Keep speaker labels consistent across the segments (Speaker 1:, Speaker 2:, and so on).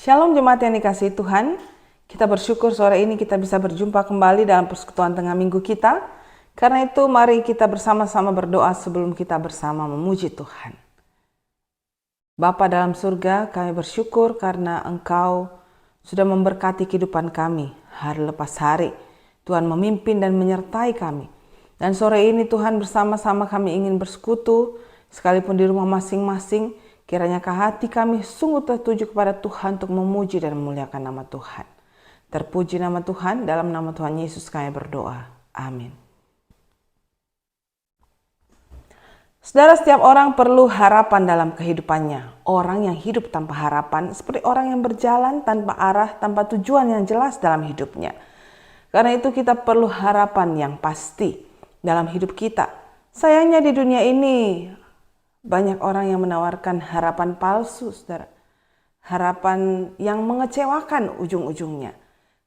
Speaker 1: Shalom jemaat yang dikasihi Tuhan. Kita bersyukur sore ini kita bisa berjumpa kembali dalam persekutuan tengah minggu kita. Karena itu mari kita bersama-sama berdoa sebelum kita bersama memuji Tuhan. Bapa dalam surga, kami bersyukur karena Engkau sudah memberkati kehidupan kami hari lepas hari. Tuhan memimpin dan menyertai kami. Dan sore ini Tuhan bersama-sama kami ingin bersekutu sekalipun di rumah masing-masing. Kiranya hati kami sungguh tertuju kepada Tuhan untuk memuji dan memuliakan nama Tuhan. Terpuji nama Tuhan, dalam nama Tuhan Yesus kami berdoa. Amin. Saudara, setiap orang perlu harapan dalam kehidupannya. Orang yang hidup tanpa harapan seperti orang yang berjalan tanpa arah, tanpa tujuan yang jelas dalam hidupnya. Karena itu kita perlu harapan yang pasti dalam hidup kita. Sayangnya di dunia ini banyak orang yang menawarkan harapan palsu, saudara. Harapan yang mengecewakan ujung-ujungnya.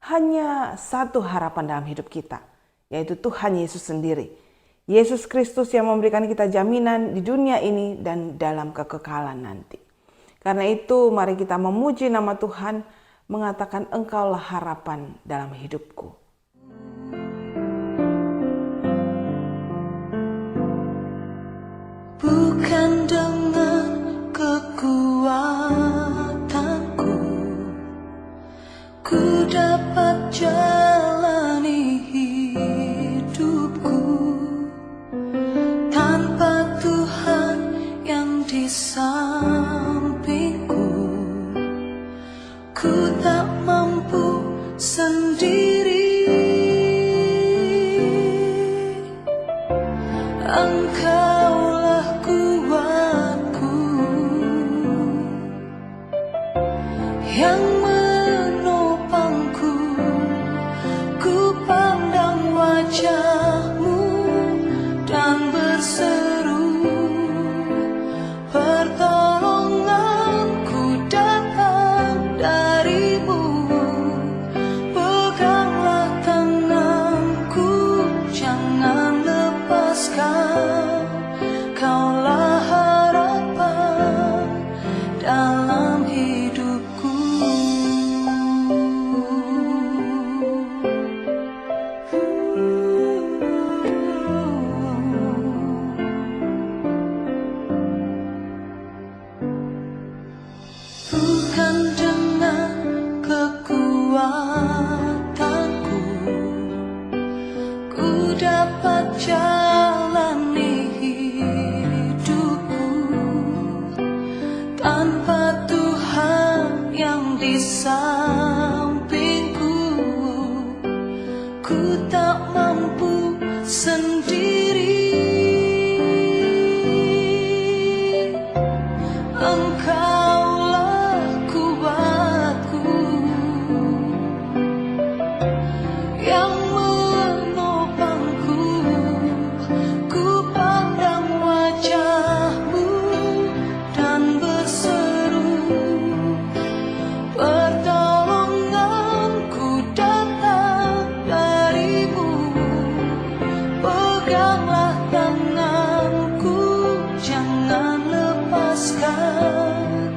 Speaker 1: Hanya satu harapan dalam hidup kita, yaitu Tuhan Yesus sendiri. Yesus Kristus yang memberikan kita jaminan di dunia ini dan dalam kekekalan nanti. Karena itu mari kita memuji nama Tuhan, mengatakan Engkaulah harapan dalam hidupku.
Speaker 2: Bukan dengan kekuatanku ku dapat jalani hidupku, tanpa Tuhan yang di sampingku ku tak mampu sendiri. Engkaulah kuatku yang menopangku, ku pandang wajah-Mu dan berseru, pertolonganku datang dari-Mu. Peganglah tanganku, jangan lepaskan, Kaulah harapan dalam hidupku. Bukan dengan kekuatanku ku dapat jalani hidupku, tanpa Tuhan yang di sampingku ku tak mampu sendiri. Engkaulah kuatku yang menopangku, ku pandang wajah-Mu dan berseru, pertolonganku datang dari-Mu. Peganglah tanganku, jangan lepaskan,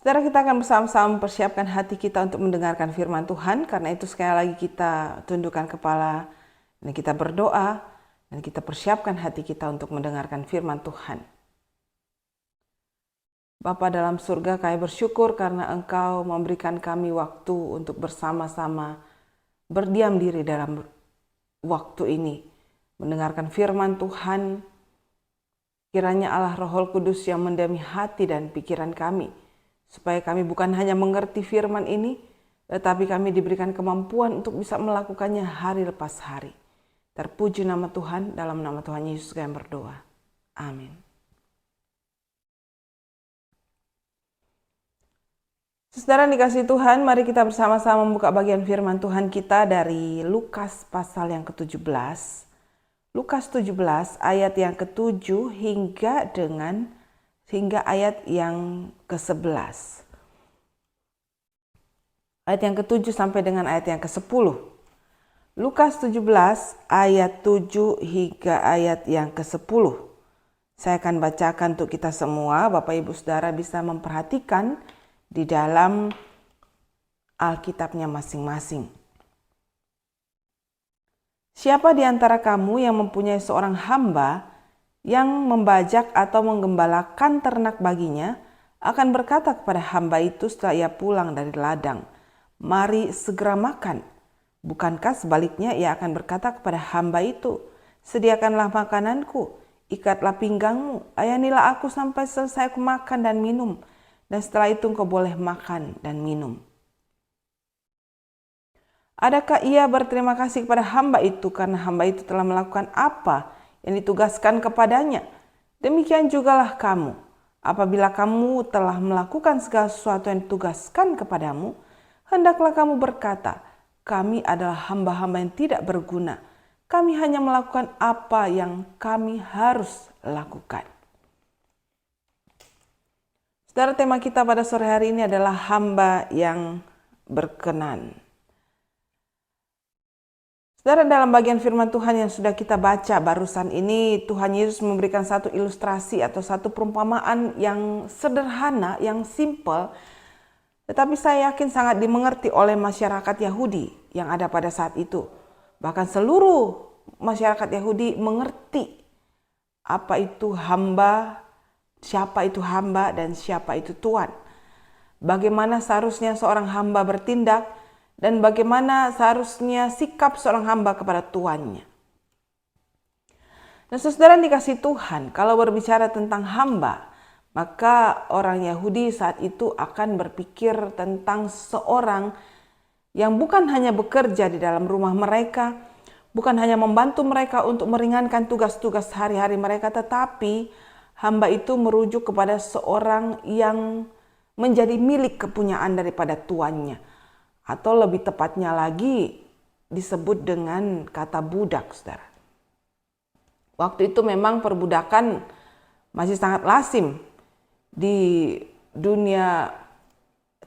Speaker 1: Saudara, kita akan bersama-sama mempersiapkan hati kita untuk mendengarkan firman Tuhan. Karena itu sekali lagi kita tundukkan kepala dan kita berdoa dan kita persiapkan hati kita untuk mendengarkan firman Tuhan. Bapa dalam surga, kami bersyukur karena Engkau memberikan kami waktu untuk bersama-sama berdiam diri dalam waktu ini, mendengarkan firman Tuhan. Kiranya Allah Roh Kudus yang mendiami hati dan pikiran kami, supaya kami bukan hanya mengerti firman ini, tetapi kami diberikan kemampuan untuk bisa melakukannya hari lepas hari. Terpuji nama Tuhan, dalam nama Tuhan Yesus kami berdoa. Amin. Saudara dikasihi Tuhan, mari kita bersama-sama membuka bagian firman Tuhan kita dari Lukas pasal yang ke-17. Lukas 17 ayat yang ke-7 hingga ayat yang ke-11. Ayat yang ke-7 sampai dengan ayat yang ke-10. Lukas 17 ayat 7 hingga ayat yang ke-10. Saya akan bacakan untuk kita semua. Bapak Ibu Saudara bisa memperhatikan di dalam Alkitabnya masing-masing. Siapa di antara kamu yang mempunyai seorang hamba yang membajak atau menggembalakan ternak baginya, akan berkata kepada hamba itu setelah ia pulang dari ladang, "Mari segera makan." Bukankah sebaliknya ia akan berkata kepada hamba itu, "Sediakanlah makananku, ikatlah pinggangmu, layanilah aku sampai selesai aku makan dan minum, dan setelah itu engkau boleh makan dan minum." Adakah ia berterima kasih kepada hamba itu karena hamba itu telah melakukan apa yang ditugaskan kepadanya? Demikian jugalah kamu. Apabila kamu telah melakukan segala sesuatu yang ditugaskan kepadamu, hendaklah kamu berkata, "Kami adalah hamba-hamba yang tidak berguna. Kami hanya melakukan apa yang kami harus lakukan." Saudara, tema kita pada sore hari ini adalah hamba yang berkenan. Saudara, dalam bagian firman Tuhan yang sudah kita baca barusan ini, Tuhan Yesus memberikan satu ilustrasi atau satu perumpamaan yang sederhana, yang simple, tetapi saya yakin sangat dimengerti oleh masyarakat Yahudi yang ada pada saat itu. Bahkan seluruh masyarakat Yahudi mengerti apa itu hamba, siapa itu hamba, dan siapa itu tuan. Bagaimana seharusnya seorang hamba bertindak, dan bagaimana seharusnya sikap seorang hamba kepada tuannya. Dan saudara dikasihi Tuhan, kalau berbicara tentang hamba, maka orang Yahudi saat itu akan berpikir tentang seorang yang bukan hanya bekerja di dalam rumah mereka, bukan hanya membantu mereka untuk meringankan tugas-tugas hari-hari mereka, tetapi hamba itu merujuk kepada seorang yang menjadi milik kepunyaan daripada tuannya. Atau lebih tepatnya lagi disebut dengan kata budak, saudara. Waktu itu memang perbudakan masih sangat lazim di dunia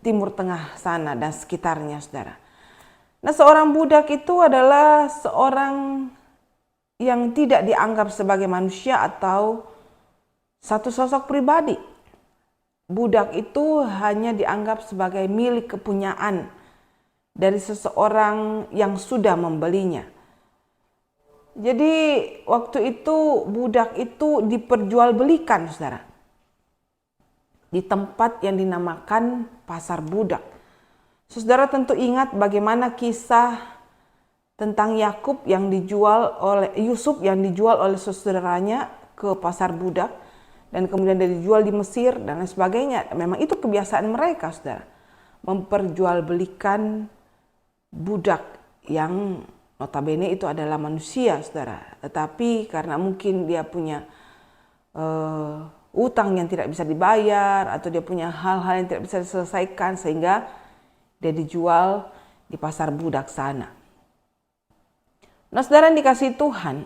Speaker 1: Timur Tengah sana dan sekitarnya, saudara. Nah, seorang budak itu adalah seorang yang tidak dianggap sebagai manusia atau satu sosok pribadi. Budak itu hanya dianggap sebagai milik kepunyaan dari seseorang yang sudah membelinya. Jadi waktu itu budak itu diperjualbelikan, saudara, di tempat yang dinamakan pasar budak. Saudara tentu ingat bagaimana kisah tentang Yakub yang dijual oleh Yusuf yang dijual oleh saudaranya ke pasar budak, dan kemudian dia dijual di Mesir dan lain sebagainya. Memang itu kebiasaan mereka, saudara, memperjualbelikan budak yang notabene itu adalah manusia, saudara. Tetapi karena mungkin dia punya utang yang tidak bisa dibayar, atau dia punya hal-hal yang tidak bisa diselesaikan, sehingga dia dijual di pasar budak sana. Nah, saudara dikasihi Tuhan,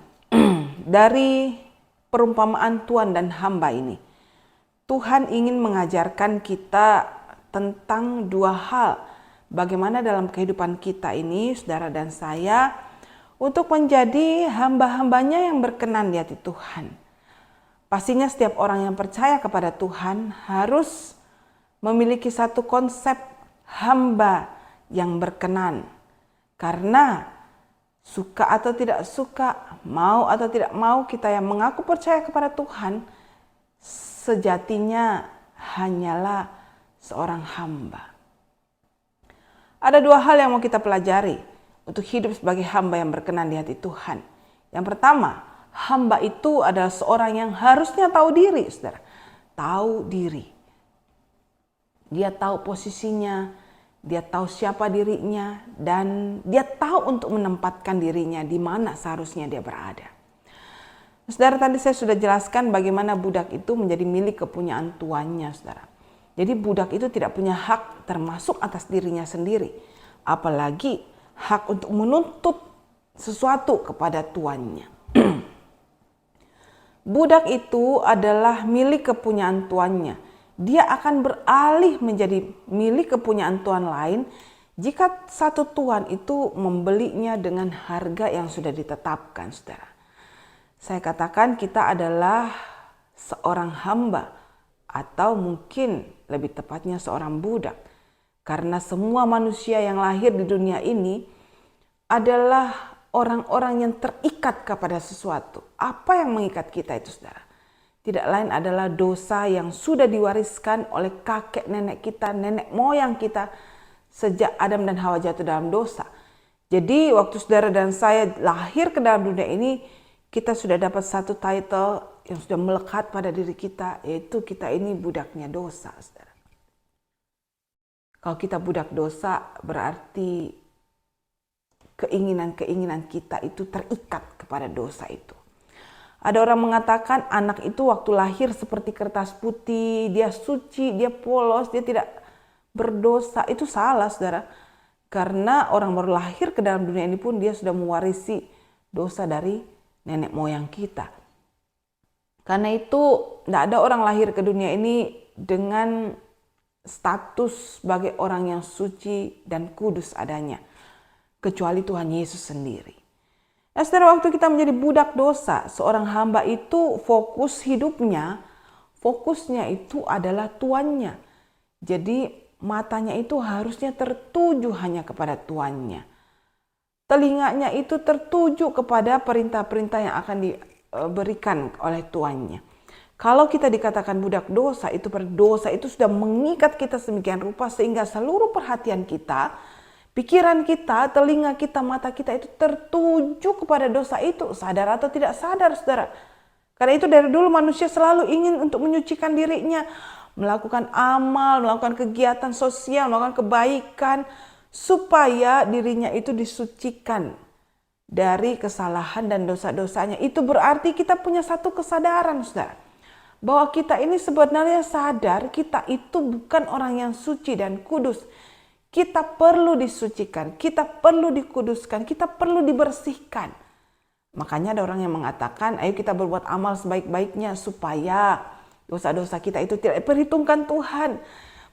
Speaker 1: dari perumpamaan tuan dan hamba ini, Tuhan ingin mengajarkan kita tentang dua hal. Bagaimana dalam kehidupan kita ini, saudara dan saya, untuk menjadi hamba-hambanya yang berkenan di hati Tuhan. Pastinya setiap orang yang percaya kepada Tuhan harus memiliki satu konsep hamba yang berkenan. Karena suka atau tidak suka, mau atau tidak mau, kita yang mengaku percaya kepada Tuhan sejatinya hanyalah seorang hamba. Ada dua hal yang mau kita pelajari untuk hidup sebagai hamba yang berkenan di hati Tuhan. Yang pertama, hamba itu adalah seorang yang harusnya tahu diri, saudara. Tahu diri. Dia tahu posisinya, dia tahu siapa dirinya, dan dia tahu untuk menempatkan dirinya di mana seharusnya dia berada. Saudara, tadi saya sudah jelaskan bagaimana budak itu menjadi milik kepunyaan tuannya, saudara. Jadi budak itu tidak punya hak termasuk atas dirinya sendiri. Apalagi hak untuk menuntut sesuatu kepada tuannya. Budak itu adalah milik kepunyaan tuannya. Dia akan beralih menjadi milik kepunyaan tuan lain jika satu tuan itu membelinya dengan harga yang sudah ditetapkan, saudara. Saya katakan kita adalah seorang hamba, atau mungkin lebih tepatnya seorang budak. Karena semua manusia yang lahir di dunia ini adalah orang-orang yang terikat kepada sesuatu. Apa yang mengikat kita itu, saudara? Tidak lain adalah dosa yang sudah diwariskan oleh kakek nenek kita, nenek moyang kita sejak Adam dan Hawa jatuh dalam dosa. Jadi waktu saudara dan saya lahir ke dalam dunia ini, kita sudah dapat satu title yang sudah melekat pada diri kita, yaitu kita ini budaknya dosa, saudara. Kalau kita budak dosa, berarti keinginan-keinginan kita itu terikat kepada dosa itu. Ada orang mengatakan anak itu waktu lahir seperti kertas putih, dia suci, dia polos, dia tidak berdosa. Itu salah, saudara. Karena orang baru lahir ke dalam dunia ini pun dia sudah mewarisi dosa dari nenek moyang kita. Karena itu tidak ada orang lahir ke dunia ini dengan status sebagai orang yang suci dan kudus adanya, kecuali Tuhan Yesus sendiri. Nah, saudara, waktu kita menjadi budak dosa, seorang hamba itu fokusnya itu adalah tuannya. Jadi matanya itu harusnya tertuju hanya kepada tuannya. Telinganya itu tertuju kepada perintah-perintah yang akan diberikan oleh tuannya. Kalau kita dikatakan budak dosa, itu berdosa itu sudah mengikat kita sedemikian rupa sehingga seluruh perhatian kita, pikiran kita, telinga kita, mata kita itu tertuju kepada dosa itu, sadar atau tidak sadar, saudara. Karena itu dari dulu manusia selalu ingin untuk menyucikan dirinya, melakukan amal, melakukan kegiatan sosial, melakukan kebaikan, supaya dirinya itu disucikan dari kesalahan dan dosa-dosanya. Itu berarti kita punya satu kesadaran, saudara, bahwa kita ini sebenarnya sadar kita itu bukan orang yang suci dan kudus. Kita perlu disucikan, kita perlu dikuduskan, kita perlu dibersihkan. Makanya ada orang yang mengatakan, ayo kita berbuat amal sebaik-baiknya supaya dosa-dosa kita itu tidak diperhitungkan Tuhan.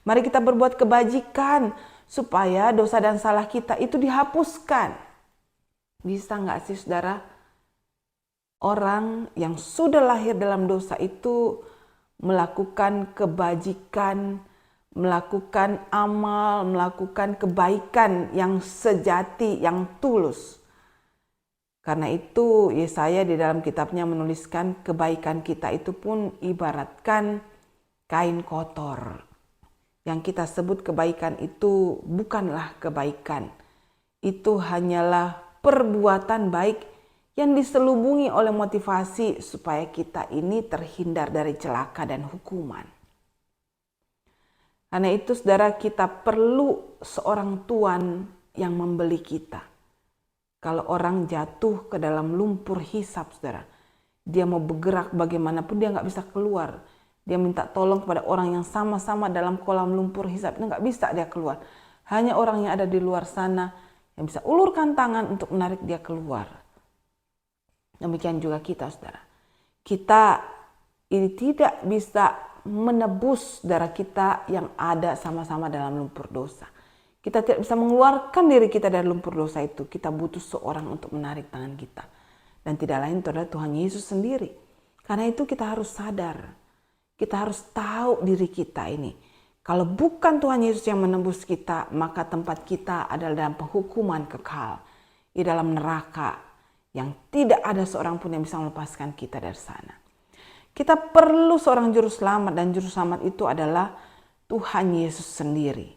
Speaker 1: Mari kita berbuat kebajikan supaya dosa dan salah kita itu dihapuskan. Bisa nggak sih, saudara? Orang yang sudah lahir dalam dosa itu melakukan kebajikan, melakukan amal, melakukan kebaikan yang sejati, yang tulus. Karena itu Yesaya di dalam kitabnya menuliskan kebaikan kita itu pun ibaratkan kain kotor. Yang kita sebut kebaikan itu bukanlah kebaikan. Itu hanyalah perbuatan baik yang diselubungi oleh motivasi supaya kita ini terhindar dari celaka dan hukuman. Karena itu, saudara, kita perlu seorang tuan yang membeli kita. Kalau orang jatuh ke dalam lumpur hisap, saudara, dia mau bergerak bagaimanapun dia nggak bisa keluar. Dia minta tolong kepada orang yang sama-sama dalam kolam lumpur hisap, itu nggak bisa dia keluar. Hanya orang yang ada di luar sana yang bisa ulurkan tangan untuk menarik dia keluar. Demikian juga kita, saudara. Kita ini tidak bisa menebus darah kita yang ada sama-sama dalam lumpur dosa. Kita tidak bisa mengeluarkan diri kita dari lumpur dosa itu. Kita butuh seorang untuk menarik tangan kita. Dan tidak lain itu adalah Tuhan Yesus sendiri. Karena itu kita harus sadar. Kita harus tahu diri kita ini. Kalau bukan Tuhan Yesus yang menebus kita, maka tempat kita adalah dalam penghukuman kekal, di dalam neraka yang tidak ada seorang pun yang bisa melepaskan kita dari sana. Kita perlu seorang juru selamat, dan juru selamat itu adalah Tuhan Yesus sendiri.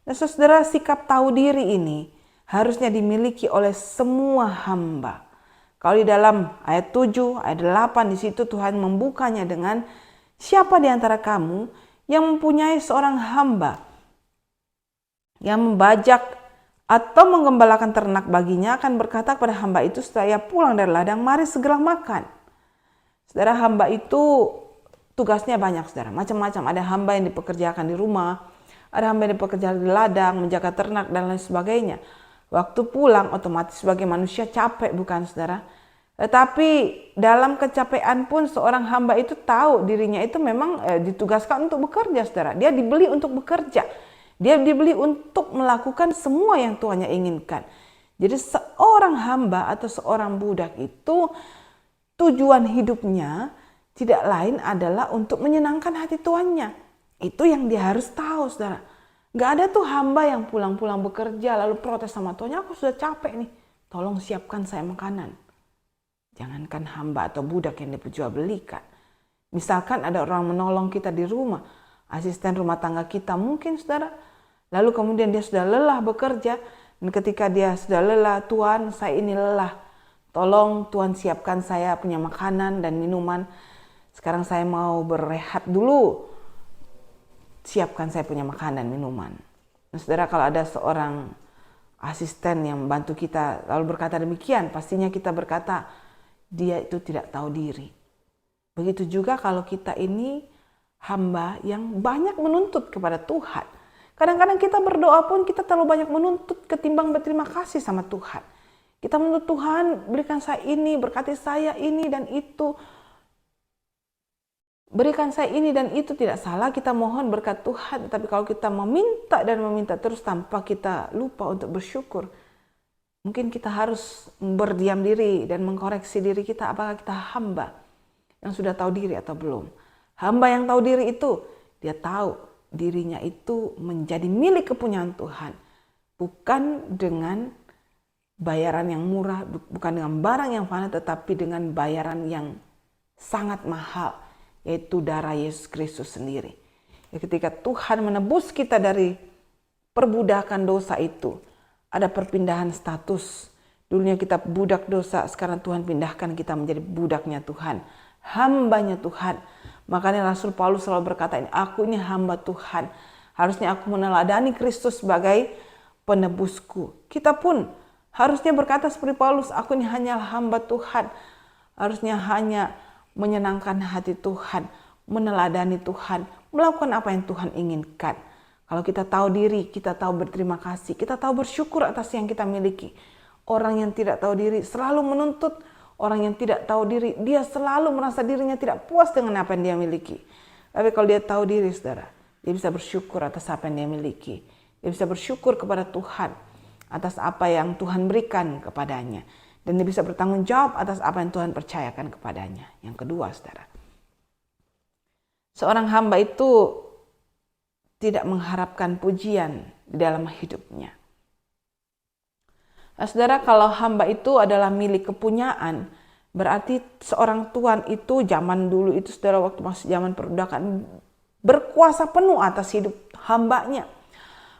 Speaker 1: Nah saudara, sikap tahu diri ini harusnya dimiliki oleh semua hamba. Kalau di dalam ayat 7, ayat 8 di situ Tuhan membukanya dengan siapa di antara kamu yang mempunyai seorang hamba yang membajak atau menggembalakan ternak baginya akan berkata kepada hamba itu setelah ia pulang dari ladang, mari segera makan. Saudara, hamba itu tugasnya banyak, saudara, macam-macam. Ada hamba yang dipekerjakan di rumah, ada hamba yang dipekerjakan di ladang, menjaga ternak dan lain sebagainya. Waktu pulang otomatis sebagai manusia capek, bukan saudara? Tetapi dalam kecapean pun seorang hamba itu tahu dirinya itu memang ditugaskan untuk bekerja, saudara. Dia dibeli untuk bekerja. Dia dibeli untuk melakukan semua yang Tuhannya inginkan. Jadi seorang hamba atau seorang budak itu tujuan hidupnya tidak lain adalah untuk menyenangkan hati tuannya. Itu yang dia harus tahu, saudara. Gak ada tuh hamba yang pulang-pulang bekerja lalu protes sama tuannya, aku sudah capek nih, tolong siapkan saya makanan. Jangankan hamba atau budak yang diperjualbelikan. Misalkan ada orang menolong kita di rumah, asisten rumah tangga kita mungkin, saudara. Lalu kemudian dia sudah lelah bekerja, dan ketika dia sudah lelah, Tuhan saya ini lelah, tolong Tuhan siapkan saya punya makanan dan minuman. Sekarang saya mau berehat dulu, siapkan saya punya makanan dan minuman. Nah, saudara, kalau ada seorang asisten yang membantu kita lalu berkata demikian, pastinya kita berkata, dia itu tidak tahu diri. Begitu juga kalau kita ini hamba yang banyak menuntut kepada Tuhan. Kadang-kadang kita berdoa pun kita terlalu banyak menuntut ketimbang berterima kasih sama Tuhan. Kita menuntut Tuhan, berikan saya ini, berkati saya ini dan itu. Berikan saya ini dan itu, tidak salah kita mohon berkat Tuhan. Tapi kalau kita meminta dan meminta terus tanpa kita lupa untuk bersyukur, mungkin kita harus berdiam diri dan mengkoreksi diri kita, apakah kita hamba yang sudah tahu diri atau belum. Hamba yang tahu diri itu, dia tahu dirinya itu menjadi milik kepunyaan Tuhan. Bukan dengan bayaran yang murah, bukan dengan barang yang fana, tetapi dengan bayaran yang sangat mahal, yaitu darah Yesus Kristus sendiri. Ya, ketika Tuhan menebus kita dari perbudakan dosa itu, ada perpindahan status. Dulunya kita budak dosa, sekarang Tuhan pindahkan kita menjadi budaknya Tuhan, hambanya Tuhan. Makanya Rasul Paulus selalu berkata, aku ini hamba Tuhan. Harusnya aku meneladani Kristus sebagai penebusku. Kita pun harusnya berkata seperti Paulus, aku ini hanya hamba Tuhan. Harusnya hanya menyenangkan hati Tuhan, meneladani Tuhan, melakukan apa yang Tuhan inginkan. Kalau kita tahu diri, kita tahu berterima kasih, kita tahu bersyukur atas yang kita miliki. Orang yang tidak tahu diri selalu menuntut, orang yang tidak tahu diri, dia selalu merasa dirinya tidak puas dengan apa yang dia miliki. Tapi kalau dia tahu diri, saudara, dia bisa bersyukur atas apa yang dia miliki. Dia bisa bersyukur kepada Tuhan atas apa yang Tuhan berikan kepadanya. Dan dia bisa bertanggung jawab atas apa yang Tuhan percayakan kepadanya. Yang kedua, saudara, seorang hamba itu tidak mengharapkan pujian di dalam hidupnya. Nah, saudara, kalau hamba itu adalah milik kepunyaan, berarti seorang tuan itu zaman dulu itu, saudara, waktu masih zaman perbudakan, berkuasa penuh atas hidup hambanya.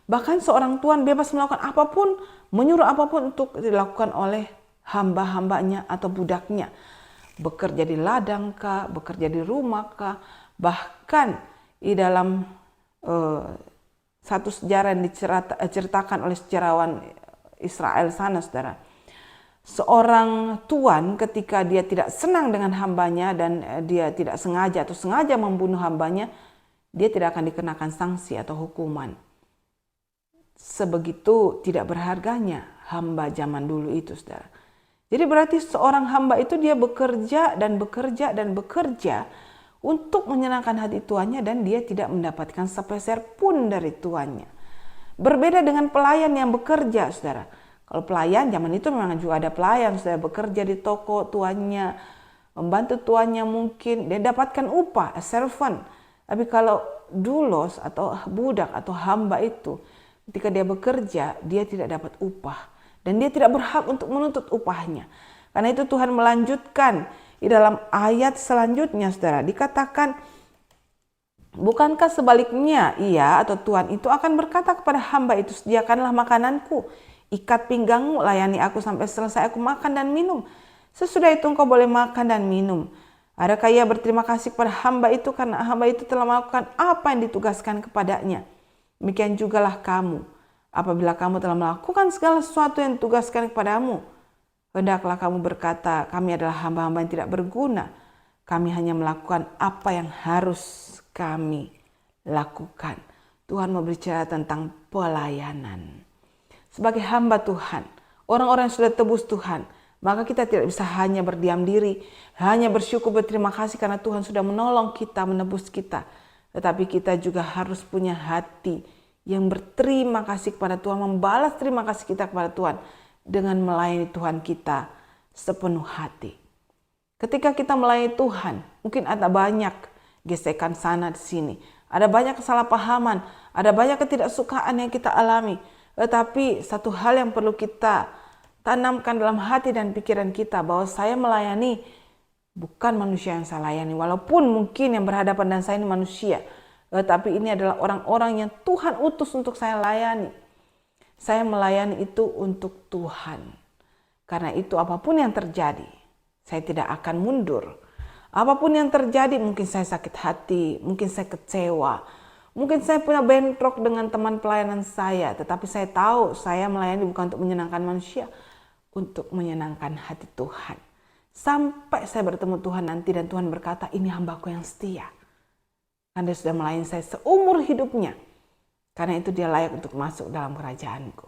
Speaker 1: Bahkan seorang tuan bebas melakukan apapun, menyuruh apapun untuk dilakukan oleh hamba-hambanya atau budaknya. Bekerja di ladang kah, bekerja di rumah kah, bahkan di dalam satu sejarah yang diceritakan oleh sejarawan Israel sana, saudara. Seorang tuan ketika dia tidak senang dengan hambanya dan dia tidak sengaja atau sengaja membunuh hambanya, dia tidak akan dikenakan sanksi atau hukuman. Sebegitu tidak berharganya hamba zaman dulu itu, saudara. Jadi berarti seorang hamba itu dia bekerja dan bekerja dan bekerja untuk menyenangkan hati tuannya, dan dia tidak mendapatkan sepeser pun dari tuannya. Berbeda dengan pelayan yang bekerja, saudara. Kalau pelayan, zaman itu memang juga ada pelayan, saudara, bekerja di toko tuannya, membantu tuannya mungkin, dia dapatkan upah, a servant. Tapi kalau doulos atau budak atau hamba itu, ketika dia bekerja, dia tidak dapat upah. Dan dia tidak berhak untuk menuntut upahnya. Karena itu Tuhan melanjutkan di dalam ayat selanjutnya, saudara. Dikatakan, bukankah sebaliknya ia atau Tuhan itu akan berkata kepada hamba itu, sediakanlah makananku, ikat pinggangmu, layani aku sampai selesai aku makan dan minum. Sesudah itu engkau boleh makan dan minum. Adakah ia berterima kasih kepada hamba itu karena hamba itu telah melakukan apa yang ditugaskan kepadanya? Demikian jugalah kamu. Apabila kamu telah melakukan segala sesuatu yang ditugaskan kepadamu, hendaklah kamu berkata, kami adalah hamba-hamba yang tidak berguna. Kami hanya melakukan apa yang harus kami lakukan. Tuhan mau berbicara tentang pelayanan. Sebagai hamba Tuhan, orang-orang yang sudah tebus Tuhan, maka kita tidak bisa hanya berdiam diri, hanya bersyukur berterima kasih karena Tuhan sudah menolong kita, menebus kita. Tetapi kita juga harus punya hati yang berterima kasih kepada Tuhan, membalas terima kasih kita kepada Tuhan dengan melayani Tuhan kita sepenuh hati. Ketika kita melayani Tuhan, mungkin ada banyak gesekan sana di sini, ada banyak kesalahpahaman, ada banyak ketidaksukaan yang kita alami. Tetapi satu hal yang perlu kita tanamkan dalam hati dan pikiran kita, bahwa saya melayani bukan manusia yang saya layani. Walaupun mungkin yang berhadapan dengan saya ini manusia, tetapi ini adalah orang-orang yang Tuhan utus untuk saya layani. Saya melayani itu untuk Tuhan. Karena itu apapun yang terjadi, saya tidak akan mundur. Apapun yang terjadi, mungkin saya sakit hati, mungkin saya kecewa, mungkin saya punya bentrok dengan teman pelayanan saya. Tetapi saya tahu saya melayani bukan untuk menyenangkan manusia, untuk menyenangkan hati Tuhan. Sampai saya bertemu Tuhan nanti dan Tuhan berkata, ini hambaku yang setia. Karena dia sudah melayani saya seumur hidupnya. Karena itu dia layak untuk masuk dalam kerajaanku.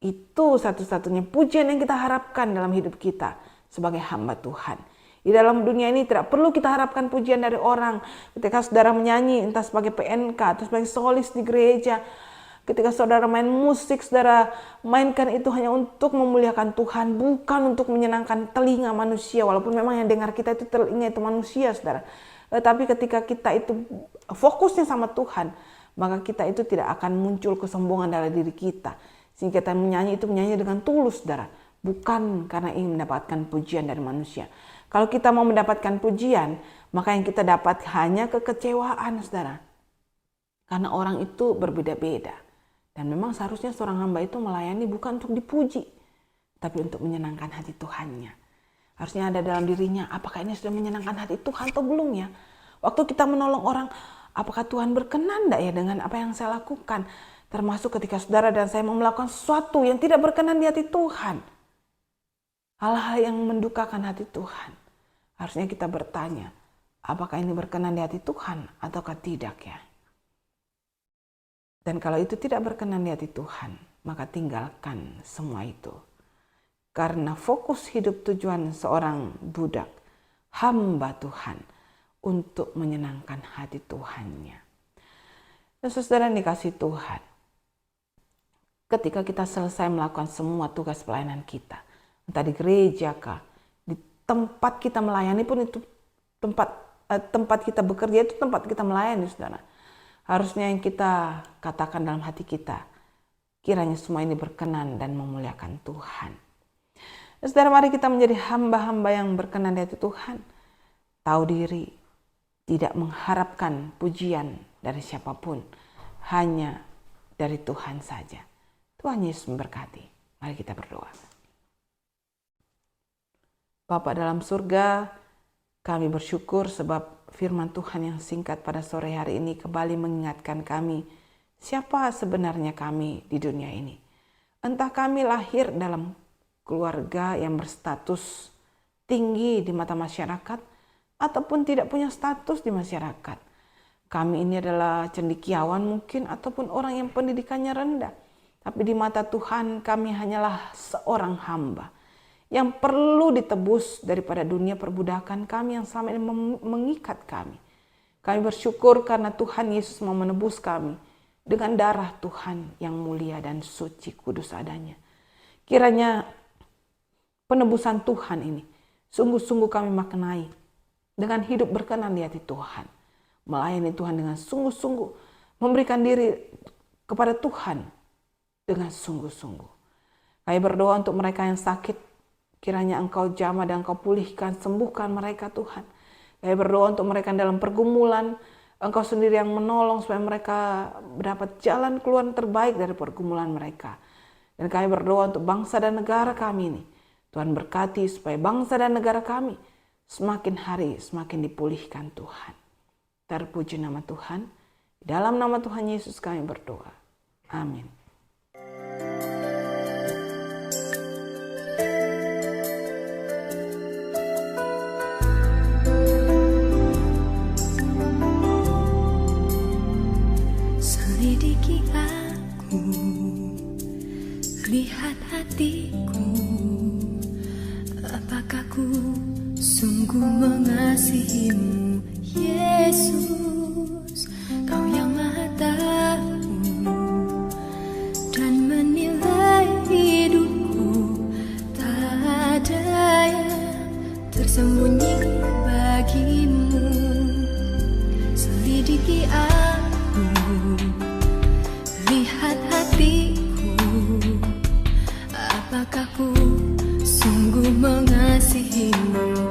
Speaker 1: Itu satu-satunya pujian yang kita harapkan dalam hidup kita sebagai hamba Tuhan. Di dalam dunia ini tidak perlu kita harapkan pujian dari orang. Ketika saudara menyanyi entah sebagai PNK atau sebagai solis di gereja, ketika saudara main musik, saudara mainkan itu hanya untuk memuliakan Tuhan, bukan untuk menyenangkan telinga manusia. Walaupun memang yang dengar kita itu telinga itu manusia, saudara. Tetapi ketika kita itu fokusnya sama Tuhan, maka kita itu tidak akan muncul kesombongan dalam diri kita. Sehingga kita menyanyi itu menyanyi dengan tulus, saudara. Bukan karena ingin mendapatkan pujian dari manusia. Kalau kita mau mendapatkan pujian, maka yang kita dapat hanya kekecewaan, saudara. Karena orang itu berbeda-beda. Dan memang seharusnya seorang hamba itu melayani bukan untuk dipuji, tapi untuk menyenangkan hati Tuhannya. Harusnya ada dalam dirinya, apakah ini sudah menyenangkan hati Tuhan atau belum ya? Waktu kita menolong orang, apakah Tuhan berkenan enggak ya dengan apa yang saya lakukan? Termasuk ketika saudara dan saya mau melakukan sesuatu yang tidak berkenan di hati Tuhan. Hal-hal yang mendukakan hati Tuhan. Harusnya kita bertanya, apakah ini berkenan di hati Tuhan ataukah tidak ya? Dan kalau itu tidak berkenan di hati Tuhan, maka tinggalkan semua itu. Karena fokus hidup tujuan seorang budak, hamba Tuhan, untuk menyenangkan hati Tuhannya. Dan saudara yang dikasih Tuhan, ketika kita selesai melakukan semua tugas pelayanan kita, entah di gereja kah, di tempat kita melayani pun itu tempat kita bekerja itu tempat kita melayani, saudara. Harusnya yang kita katakan dalam hati kita, kiranya semua ini berkenan dan memuliakan Tuhan. Saudara, mari kita menjadi hamba-hamba yang berkenan di hati Tuhan. Tahu diri, tidak mengharapkan pujian dari siapapun, hanya dari Tuhan saja. Tuhan Yesus memberkati. Mari kita berdoa. Bapa dalam surga, kami bersyukur sebab firman Tuhan yang singkat pada sore hari ini kembali mengingatkan kami siapa sebenarnya kami di dunia ini. Entah kami lahir dalam keluarga yang berstatus tinggi di mata masyarakat ataupun tidak punya status di masyarakat. Kami ini adalah cendekiawan mungkin ataupun orang yang pendidikannya rendah. Tapi di mata Tuhan kami hanyalah seorang hamba yang perlu ditebus daripada dunia perbudakan kami yang selama ini mengikat kami. Kami bersyukur karena Tuhan Yesus mau menebus kami dengan darah Tuhan yang mulia dan suci kudus adanya. Kiranya penebusan Tuhan ini sungguh-sungguh kami maknai dengan hidup berkenan di hati Tuhan. melayani Tuhan dengan sungguh-sungguh, memberikan diri kepada Tuhan dengan sungguh-sungguh. Kami berdoa untuk mereka yang sakit, kiranya Engkau jamah dan Engkau pulihkan, sembuhkan mereka Tuhan. Kami berdoa untuk mereka dalam pergumulan, Engkau sendiri yang menolong supaya mereka mendapat jalan keluar terbaik dari pergumulan mereka. Dan kami berdoa untuk bangsa dan negara kami ini. Tuhan berkati supaya bangsa dan negara kami semakin hari semakin dipulihkan Tuhan. Terpuji nama Tuhan. Dalam nama Tuhan Yesus kami berdoa. Amin.
Speaker 2: Selidiki aku, lihat hatiku, apakah ku sungguh mengasihimu, Yesus, Kau yang Maha Tahu dan menilai hidupku, tak ada yang tersembunyi bagimu. Selidiki aku, lihat hatiku, apakah ku sungguh mengasihimu,